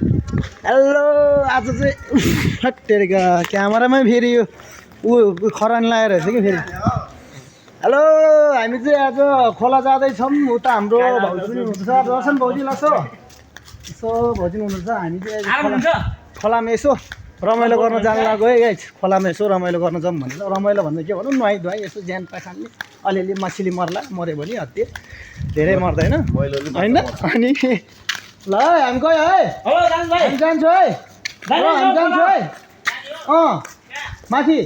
Hello आज चाहिँ हट्टेरिका क्यामेरामै फेरि यो खरानी लगाएर रहेछ कि फेरि। हेलो हामी चाहिँ आज खोला जाँदैछौँ। उता हाम्रो भाउजू पनि हुनुहुन्छ, दर्शन भाउजू लाग्छ यसो भाउजू हुनुहुन्छ। हामी चाहिँ खोलामा यसो रमाइलो गर्न जान लाग्यो है गाइस। खोलामा यसो रमाइलो गर्न जाउँ भनेर। रमाइलो भन्दा के भनौँ, नुहाइ धुवाइ यसो ज्यान पाखान्ने अलिअलि मछली मर्ला, मऱ्यो भने हत्ते धेरै मर्दैन होइन। अनि ल हामी गयो है, हामी जान्छु है, हामी जान्छु है। माथि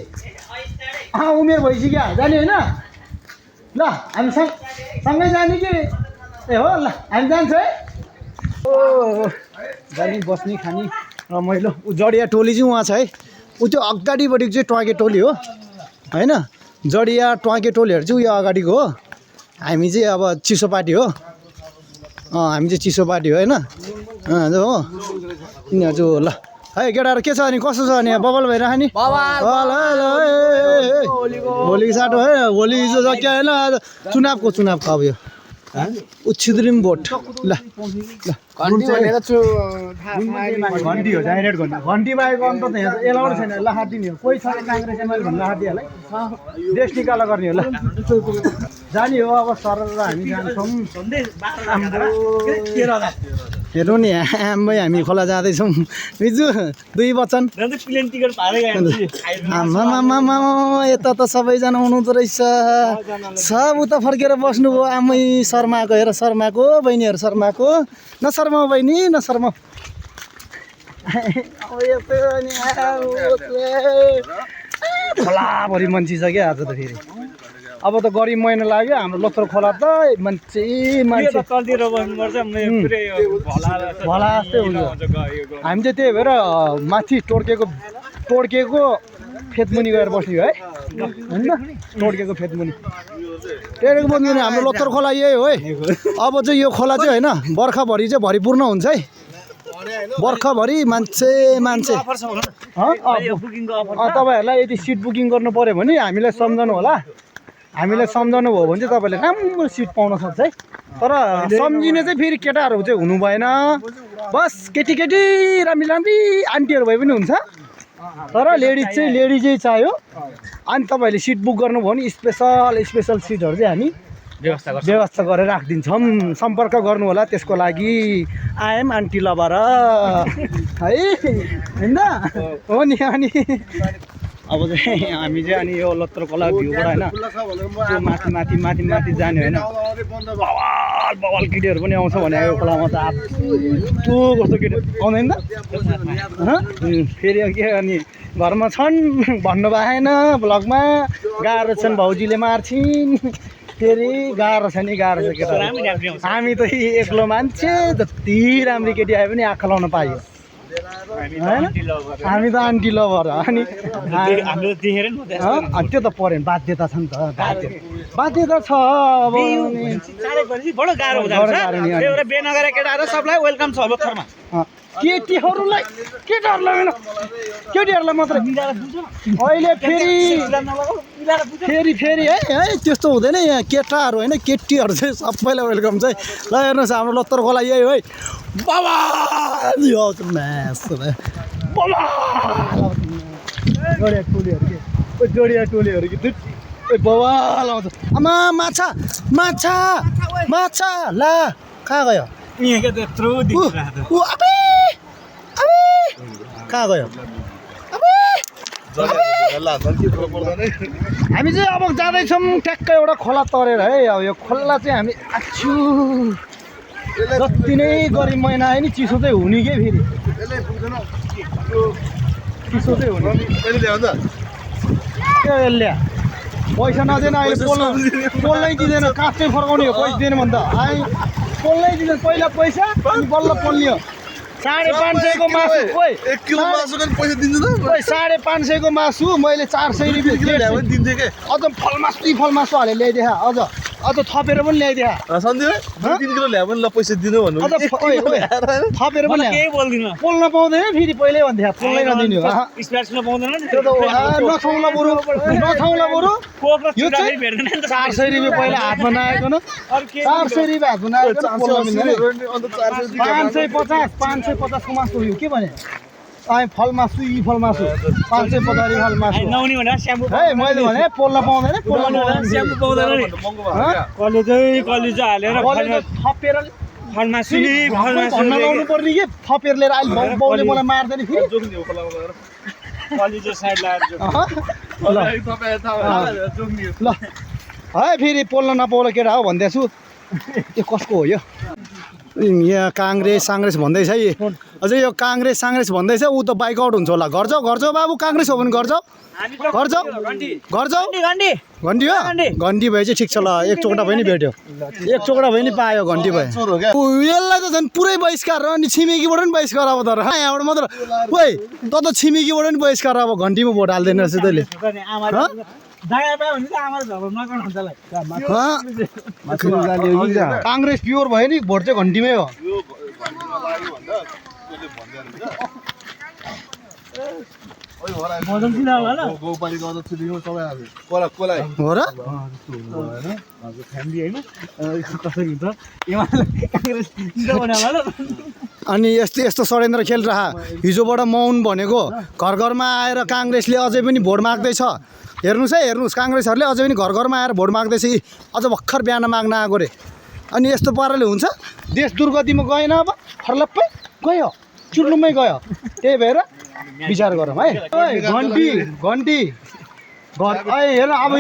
उमेर भइसक्यो जाने होइन। ल हामी सँगै जाने कि ए हो। ल हामी जान्छु है। ओ जाने बस्ने खाने रमाइलो। ऊ जडिया टोली चाहिँ उहाँ छ है। ऊ त्यो अगाडिपट्टिको चाहिँ ट्वाके टोली हो होइन। जडिया ट्वाके टोलीहरू चाहिँ उयो अगाडिको हो। हामी चाहिँ अब चिसो पार्टी हो। हामी चाहिँ चिसो पार्टी हो होइन हो। यिनीहरू चाहिँ ल है केटाहरू के छ अनि कसो छ अनि बबल भइरह नि होलीको साटो है। होली हिजो सक्यो होइन, चुनावको अब यो उच्छिद्रिम भोट। ल घन्टी हो डाइरेक्ट घन्टी बाहेक अन्त त यहाँ एलाउड छैन। लाहार दिने हो कोही छ काङ्ग्रेस एमएलए भन्नु लाहार दिइहाल्छ देश निकाला गर्ने हो। ल जाने हो अब सर र हामी जान्छौँ। हेर्नु नि आम्मै हामी खोला जाँदैछौँ। हिजो 2 वचन आमा यता त सबैजना हुनुहुँदो रहेछ। सब उता फर्केर बस्नुभयो। आमै शर्माको हेर, शर्माको बहिनीहरू शर्माको। नशर्माऊ बहिनी नशर्माऊ। खोलाभरि मान्छे छ क्या आज त फेरि। अब त गरिब महिना लाग्यो हाम्रो लोथर खोला त मान्छे भला जस्तै हुन्छ। हामी चाहिँ त्यही भएर माथि टोड्केको फेदमुनि गएर बस्ने है होइन। टोड्केको फेदमुनि टेरेको बन्दी हाम्रो लोथर खोला यही हो है। अब चाहिँ यो खोला चाहिँ होइन बर्खाभरि चाहिँ भरिपूर्ण हुन्छ है। बर्खाभरि मान्छे तपाईँहरूलाई यदि सिट बुकिङ गर्नु पऱ्यो भने हामीलाई सम्झनु होला। हामीलाई सम्झाउनु भयो भने चाहिँ तपाईँले राम्रो सिट पाउन सक्छ है। तर सम्झिने चाहिँ फेरि केटाहरू चाहिँ हुनु भएन। बस केटी राम्री आन्टीहरू भए पनि हुन्छ। तर लेडिजै चाहियो। अनि तपाईँहरूले सिट बुक गर्नुभयो भने स्पेसल सिटहरू चाहिँ हामी व्यवस्था गरेर राखिदिन्छौँ। सम्पर्क गर्नु होला त्यसको लागि। आएम आन्टी लभर है होइन हो नि। अनि अब चाहिँ हामी चाहिँ अनि यो लोथर खोला भ्यूबाट होइन त्यो माथि जाने होइन। बवाल केटीहरू पनि आउँछ भने यो खोलामा त त्यो कस्तो केटी आउँदैन त फेरि के अनि घरमा छन् भन्नु भएन ब्लगमा। गाह्रो छन् भाउजीले मार्छिन् फेरि। गाह्रो छ केटा। हामी त एक्लो मान्छे जति राम्री केटी आए पनि आँखा लाउन पाइयो होइन। हामी त आन्टी लभर अनि त्यो त पऱ्यो बाध्यता छ नि त। बाध्यता छ अब केटीहरूलाई मात्रै अहिले फेरि है त्यस्तो हुँदैन यहाँ। केटाहरू होइन केटीहरू चाहिँ सबैलाई वेलकम चाहिँ। ल हेर्नुहोस् हाम्रो लोथर खोला यही हो है। जोडिया टोलीहरू कि बवाल आउँछ। आमा माछा ला कहाँ गयो कहाँ गयो। हामी चाहिँ अब जाँदैछौँ ठ्याक्कै एउटा खोला तरेर है। अब यो खोला चाहिँ हामी जति नै गरिब महिना आयो नि चिसो चाहिँ हुने के फेरि चिसो चाहिँ हुने ल्या पैसा नदिएन अहिले पोल्नै दिँदैन। काँचै फर्काउने हो पैसा दिएन भने त पोल्नै दिँदैन। पहिला पैसा अनि बल्ल पोल्ने हो। 550 को मासु 1 किलो मासुको पैसा दिन्छु त। 550 को मासु मैले 400 रुपियाँ दिन्छु के। अझ फलमासु हालेर ल्याइदिए अझ अझ थपेर पनि ल्याइदिए सन्धियो 2-3 किलो ल्याए पनि ल पैसा दिनु भन्नु अझ थपेर पनि केही बोल्दिन पोल्न पाउँदैन फेरि पहिल्यै भन्थे पोल्नै नदिने हो स्प्याट्समा पाउँदैन नि त्यो त नछाउला बरु यो चाहिँ भेट्दैन नि 400 रुपियाँ पहिला हातमा नआएको न 400 रुपियाँ हातमा नआएको पोल्न मिल्दैन अन्त 400 550 को मासु हो के भने फल मासु यी फल मासु 550 फल मासु नहुने भनेर स्याम्पू है मैले भने पोल्न पाउँदैन पोल्न स्याम्पू पाउँदैन नि कलेज हालेर थपेर फलमासु नि भन्न लाउनु पर्ने के थपेर लिएर अहिले बाउले मलाई मार्दैन फेरि कलेज साइड लगाएर ल है फेरि पोल्न नपाउला केटा हो भन्दैछु यो कसको हो यो यहाँ काङ्ग्रेस भन्दैछ है अझै यो काङ्ग्रेस भन्दैछ ऊ त बाइक आउट हुन्छ होला घर जाऊ बाबु काङ्ग्रेस हो भने घर जाऊ घन्टी हो घन्टी भए चाहिँ ठिक छ ल एक चोकटा भए नि भेट्यो एक चोकटा भए नि पायो घन्टी भए यसलाई त झन् पुरै बहिष्कार अनि छिमेकीबाट पनि बहिष्कार अब तर यहाँबाट मात्र ओइ त छिमेकीबाट पनि बहिष्कार अब घन्टीमा भोट हाल्दैन रहेछ तैँले काङ्ग्रेस प्योर भयो नि भोट चाहिँ घन्टीमै हो अनि यस्तो षड्यन्त्र खेलिरह हिजोबाट मौन भनेको घर घरमा आएर काङ्ग्रेसले अझै पनि भोट माग्दैछ हेर्नुहोस् काङ्ग्रेसहरूले अझै पनि घर घरमा आएर भोट माग्दैछ अझ भर्खर बिहान माग्न आएको रे अनि यस्तो पाराले हुन्छ देश दुर्गतिमा गएन अब फर्लप्पै गयो चुर्लुमै गयो त्यही भएर विचार गरौँ है घन्टी हेर अब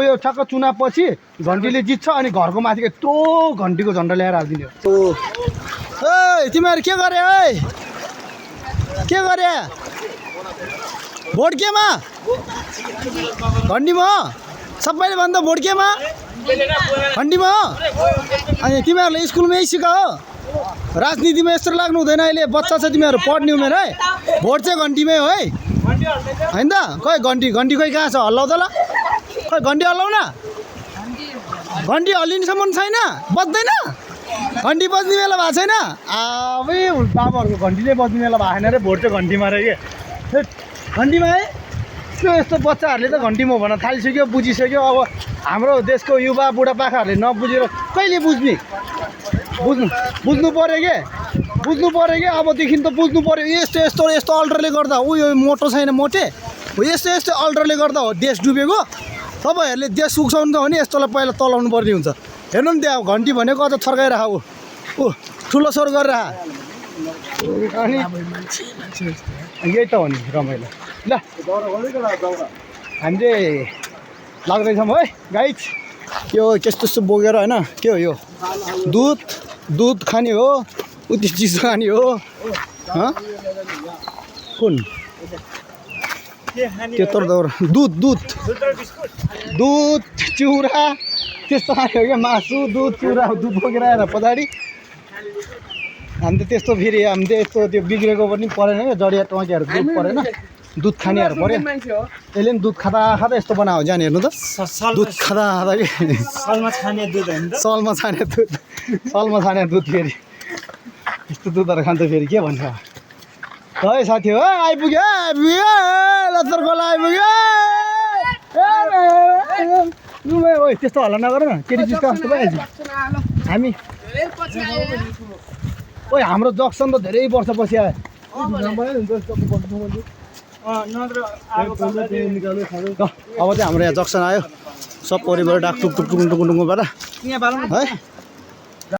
यो ठक्क चुनाव पछि घन्टीले जित्छ अनि घरको माथि यत्रो घन्टीको झन्डा ल्याएर हालिदिने हो तिमीहरू के गरे भोट केमा घन्टीमा सबैले भन्दा भोट केमा घन्टीमा अनि तिमीहरूले स्कुलमै सिकाओ राजनीतिमा यस्तो लाग्नु हुँदैन अहिले बच्चा छ तिमीहरू पढ्ने उमेर है भोट चाहिँ घन्टीमै हो है होइन त खै घन्टी खोइ कहाँ छ हल्लाउ त ल खै घन्टी हल्लाउ न घन्टी हल्लिनेसम्म छैन बज्दैन घन्टी बज्ने बेला भएको छैन अबै बाबाहरूको घन्टी नै बज्ने बेला भएको छैन रे भोट चाहिँ घन्टीमा रह्यो के घन्टीमा है यस्तो बच्चाहरूले त घन्टीमा भन्न थालिसक्यो बुझिसक्यो अब हाम्रो देशको युवा बुढापाकाहरूले नबुझेर कहिले बुझ्ने बुझ्नु पऱ्यो के अबदेखि त बुझ्नु पऱ्यो यस्तो अल्टरले गर्दा उयो मोटो छैन मोटे हो यस्तो अल्टरले गर्दा हो देश डुबेको तपाईँहरूले देश सुक्साउनु त हो नि यस्तोलाई पहिला तलाउनु पर्ने हुन्छ हेर्नु नि त्यहाँ घन्टी भनेको अझ थर्काइरह ऊ ठुलो स्वर गरेर अनि यही त हो नि रमाइलो ल हामी चाहिँ लाग्दैछौँ है गाइज यो त्यस्तो बोकेर होइन के हो यो दुध खाने हो उत्तिस चिज खाने हो कुन त्यत्रो दुध चिउरा त्यस्तो खाने हो क्या मासु दुध चिउरा दुध बोकेर आएर पछाडि हामी त त्यस्तो फेरि हामी त यस्तो त्यो बिग्रेको पनि परेन क्या जडिया टङ्कीहरू दुध परेन दुध खानेहरू पऱ्यो यसले पनि दुध खाँदा यस्तो बनायो जाने हेर्नु त दुध खाँदा कि सलमा छाने दुध फेरि यस्तो दुधहरू खान्छ फेरि के भन्छ है साथी हो आइपुग्यो लत्तर खोला आइपुग्यो ओ त्यस्तो हल्ला नगर न केटी चिजको जस्तो भइहाल्छ हामी ओ हाम्रो जक्सन त धेरै वर्षपछि आयो अब चाहिँ हाम्रो यहाँ जक्सन आयो सब परिवार डाक टुक टुक टुक टुक टुक है